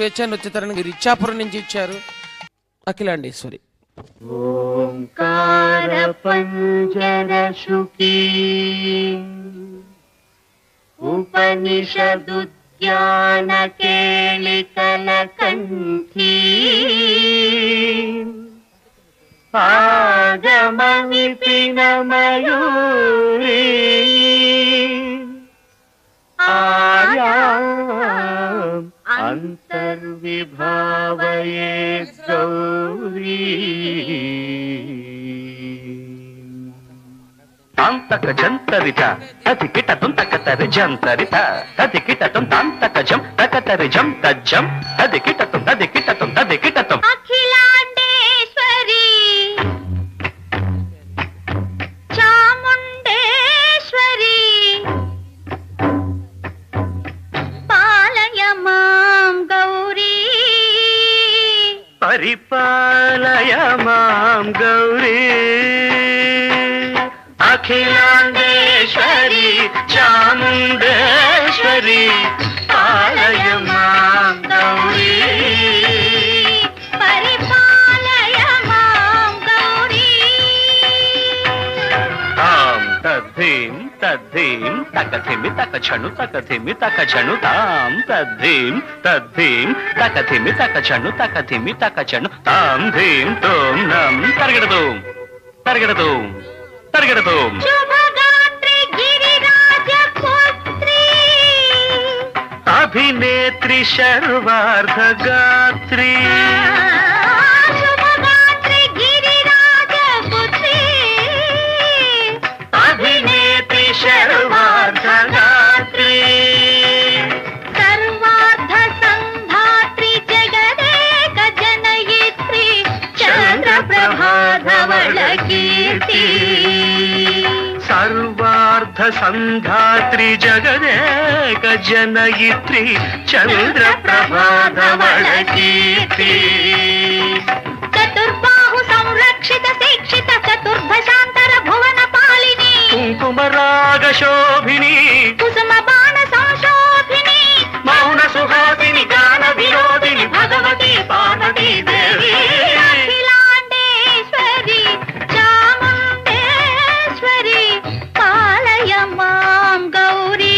వచ్చేతరానికి ఇచ్చాపురం నుంచి ఇచ్చారు అఖిలాండేశ్వరి. ఓంకార పంజర శుకీ ఉపనిషదుద్యాన కేళికల కంఠీ ఆగమ విపిన మయూరీ ఆర్యాం అంతర్విభావయే గౌరీ. తాంతక జంతరిత తతి కిటతం తకతరి జంతరిత తతి కిటతం తాంతక జం తకతరి జం తజ్జం తది కిటతం తది కిటతం తది కిటతం. అఖిలాండేశ్వరి చాముండేశ్వరి పాలయ మాం గౌరీ పరిపాలయ మాం గౌరీ. అఖిలాండేశ్వరి చాముండేశ్వరి పాలయ మాం గౌరీ పరిపాలయ మాం గౌరీ. తాం తద్ధీం తద్ధీం తకథిమి తకచను తకథిమి తకచను తాం తద్ధీం తద్ధీం తకథిమి తకచను తకథిమి తకచను తాం ధీం తోం నం తరగడదు తరగడదు తరగడదు. శుభగాత్రి గిరిరాజ పుత్రి అభినేత్రి శర్వార్ధ గాత్రి శుభగాత్రి గిరిరాజ పుత్రి అభినేత్రి శర్వార్ధ గాత్రి సర్వార్థ సంధాత్రి జగదేక జనయిత్రి చంద్రప్రభాధవళ కీర్తి. సర్వార్ధ సంధాత్రి జగదేక జనయిత్రి చంద్ర ప్రభాధవళ కీర్తి. చతుర్బాహు సంరక్షిత శిక్షిత చతుర్భశాంతర భువన పాలిని కుంకుమరాగ శోభిని కుసుమ బాణ సంశోభిని మౌన సుహాసిని గాన వినోదిని భగవతి పార్వతీ దేవి. అఖిలాండేశ్వరి చాముండేశ్వరి పాలయ మాం గౌరీ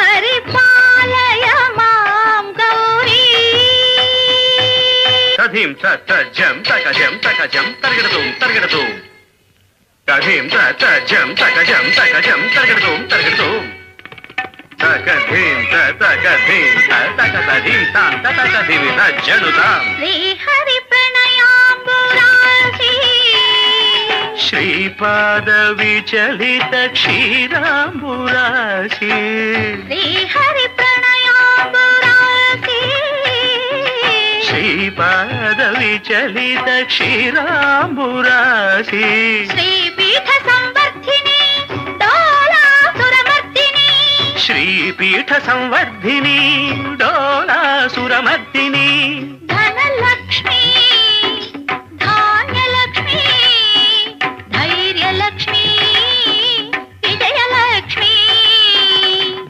పరిపాలయ మాం గౌరీ. తధీం తజం తకజం తకజం తరగడదు తరగడదు తధీం తజం తకజం తకజం తరగడదు తరగడదు తకధీం తకధీం తకధీం తాం తకధీం తజ్జనుతాం. శ్రీహరి ప్రణయాంబురాశి శ్రీపాద విచలిత క్షీరాంబురాశి శ్రీహరి ప్రణయాంబురాశి శ్రీపాద విచలిత క్షీరాంబురాశి శ్రీపీఠ సంవర్ధిని డోలాసురమర్దిని శ్రీపీఠ సంవర్ధిని డోలాసురమర్దిని ధనలక్ష్మి ధాన్యలక్ష్మి ధైర్యలక్ష్మి విజయలక్ష్మి.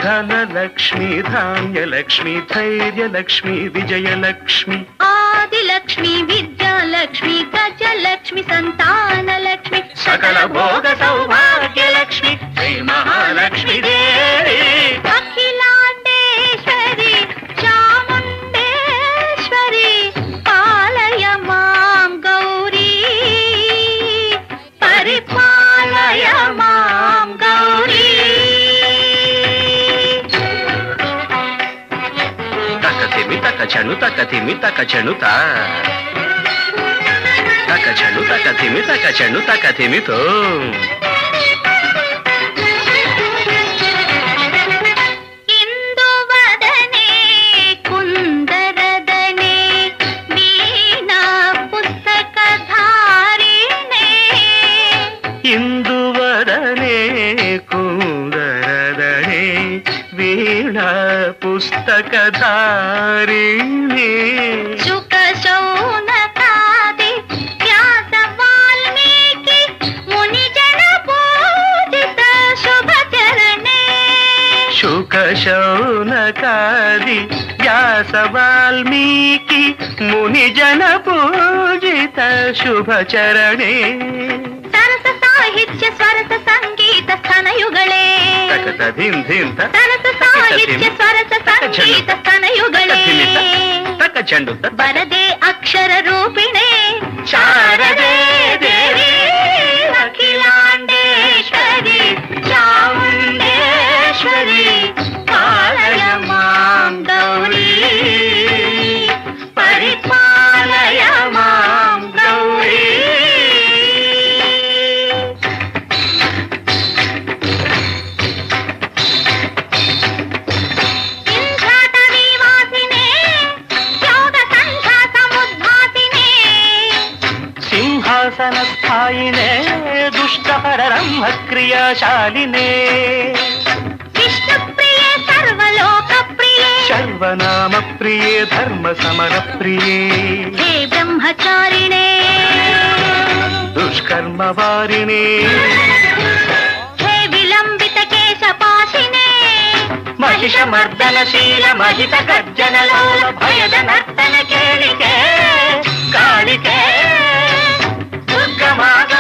ధనలక్ష్మి ధాన్యలక్ష్మి ధైర్యలక్ష్మి విజయలక్ష్మి ఆదిలక్ష్మి విద్యాలక్ష్మి గజలక్ష్మి సంతానలక్ష్మి సకల భోగ సౌభాగ్యలక్ష్మి శ్రీ మహాలక్ష్మి దేవి. అఖిలాండేశ్వరి చాముండేశ్వరి పాలయ మాం గౌరీ పరిపాలయ మాం గౌరీ. తకతిమి తకచను తకతిమి తకచను తా తకచను తకతిమి తకచను తకతిమితో. ఇందువదనే కుందరదనే వీణా పుస్తకధారిణే ఇందువదనే కుందరదనే వీణా పుస్తకధారిణి శుక శౌనకాది వ్యాస వాల్మీకి ముని జన పూజిత శుభ చరణే శుక శౌనకాది వ్యాస వాల్మీకి ముని జన పూజిత శుభచరణే సరస సాహిత్య స్వరస సంగీత స్థనయుಗಳೇ సరస సాహిత్య స్వరస సంగీత స్థనయుಗಳೇ వరదే అక్షర రూపిణే శారదే దేవి అఖిలాండేశ్వరి చాముండేశ్వరి పాలయ మాం గౌరీ పరిపాలయ మాం గౌరీ సింహాసనస్థాయినే దుష్టహరరమ్మ క్రియాశాలినే విష్ణుప్రియే సర్వలోకప్రియే సర్వనామ ప్రియే ధర్మ సమర ప్రియే హే బ్రహ్మచారిణే దుష్కర్మ వారిణే హే విలంబిత కేశపాశినే మహిషమర్దనశీల మహిత గర్జనలోల భయద నర్తన కేళికే కాళికే దుర్గమాత